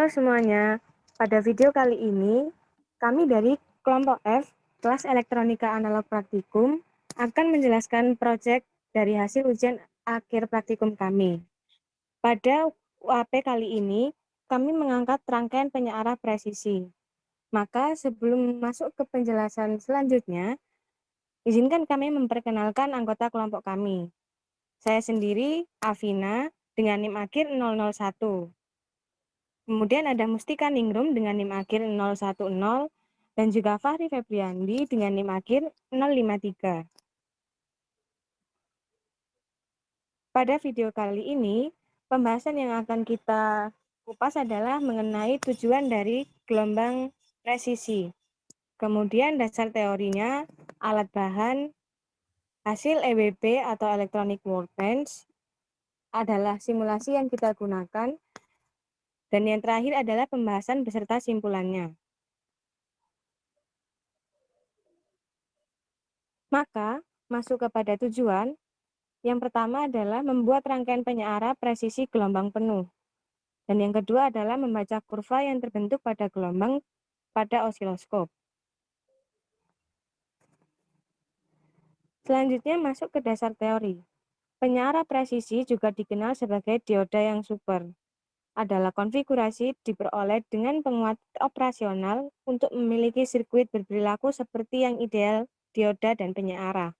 Halo semuanya, pada video kali ini, kami dari kelompok F, kelas Elektronika Analog Praktikum, akan menjelaskan proyek dari hasil ujian akhir praktikum kami. Pada UAP kali ini, kami mengangkat rangkaian penyearah presisi. Maka sebelum masuk ke penjelasan selanjutnya, izinkan kami memperkenalkan anggota kelompok kami. Saya sendiri, Afina, dengan NIM akhir 001. Kemudian ada Mustika Ningrum dengan NIM akhir 010 dan juga Fahri Febriandi dengan NIM akhir 053. Pada video kali ini, pembahasan yang akan kita kupas adalah mengenai tujuan dari gelombang presisi. Kemudian dasar teorinya, alat bahan, hasil EWP atau Electronic Workbench adalah simulasi yang kita gunakan, dan yang terakhir adalah pembahasan beserta simpulannya. Maka, masuk kepada tujuan, yang pertama adalah membuat rangkaian penyearah presisi gelombang penuh. Dan yang kedua adalah membaca kurva yang terbentuk pada gelombang pada osiloskop. Selanjutnya masuk ke dasar teori. Penyearah presisi juga dikenal sebagai dioda yang super. Adalah konfigurasi diperoleh dengan penguat operasional untuk memiliki sirkuit berperilaku seperti yang ideal dioda dan penyearah.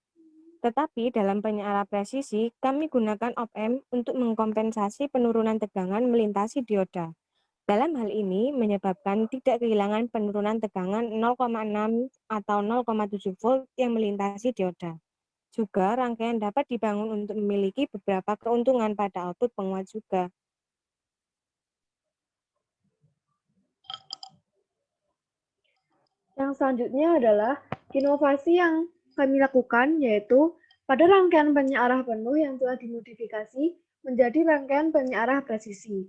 Tetapi dalam penyearah presisi, kami gunakan op-amp untuk mengkompensasi penurunan tegangan melintasi dioda. Dalam hal ini menyebabkan tidak kehilangan penurunan tegangan 0,6 atau 0,7 volt yang melintasi dioda. Juga rangkaian dapat dibangun untuk memiliki beberapa keuntungan pada output penguat juga. Yang selanjutnya adalah inovasi yang kami lakukan, yaitu pada rangkaian penyearah penuh yang telah dimodifikasi menjadi rangkaian penyearah presisi.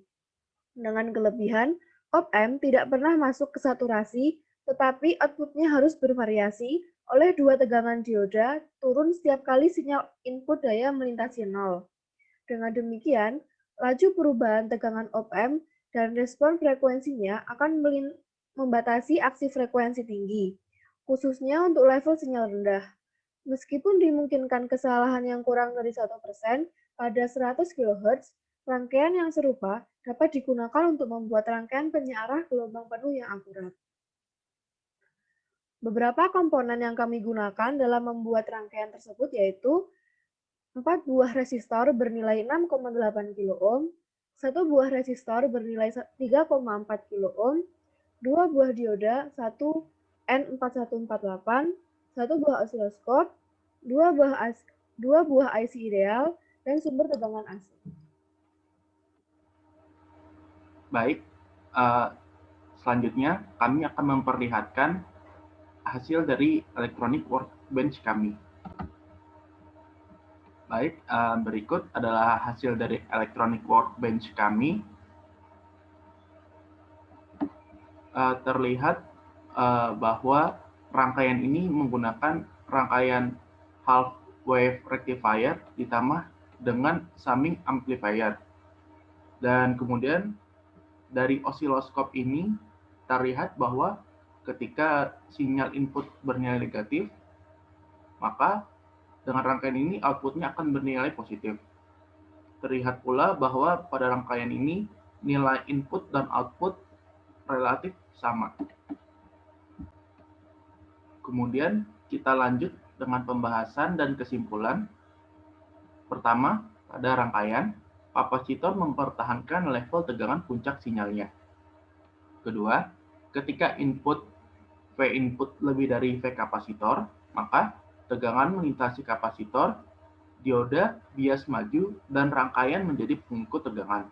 Dengan kelebihan, op-amp tidak pernah masuk ke saturasi, tetapi outputnya harus bervariasi oleh dua tegangan dioda turun setiap kali sinyal input daya melintasi nol. Dengan demikian, laju perubahan tegangan op-amp dan respon frekuensinya akan membatasi aksi frekuensi tinggi, khususnya untuk level sinyal rendah. Meskipun dimungkinkan kesalahan yang kurang dari 1% pada 100 kHz, rangkaian yang serupa dapat digunakan untuk membuat rangkaian penyearah gelombang penuh yang akurat. Beberapa komponen yang kami gunakan dalam membuat rangkaian tersebut yaitu 4 buah resistor bernilai 6,8 kilo-ohm, 1 buah resistor bernilai 3,4 kilo-ohm, 2 buah dioda 1 N4148, 1 buah osiloskop, 2 buah IC ideal, dan sumber tegangan AC. Baik, selanjutnya kami akan memperlihatkan hasil dari Electronic Workbench kami. Baik, berikut adalah hasil dari Electronic Workbench kami. Terlihat bahwa rangkaian ini menggunakan rangkaian half wave rectifier ditambah dengan summing amplifier. Dan kemudian dari osiloskop ini terlihat bahwa ketika sinyal input bernilai negatif, maka dengan rangkaian ini outputnya akan bernilai positif. Terlihat pula bahwa pada rangkaian ini nilai input dan output relatif sama. Kemudian kita lanjut dengan pembahasan dan kesimpulan. Pertama, pada rangkaian, kapasitor mempertahankan level tegangan puncak sinyalnya. Kedua, ketika input V input lebih dari V kapasitor, maka tegangan melintasi kapasitor, dioda bias maju, dan rangkaian menjadi pengikut tegangan.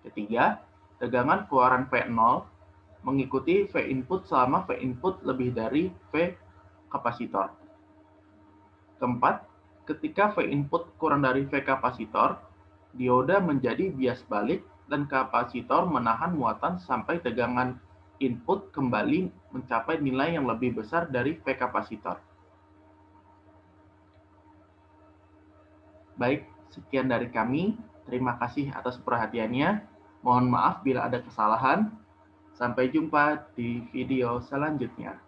Ketiga, tegangan keluaran V0 mengikuti V input selama V input lebih dari V kapasitor. Keempat, ketika V input kurang dari V kapasitor, dioda menjadi bias balik dan kapasitor menahan muatan sampai tegangan input kembali mencapai nilai yang lebih besar dari V kapasitor. Baik, sekian dari kami. Terima kasih atas perhatiannya. Mohon maaf bila ada kesalahan. Sampai jumpa di video selanjutnya.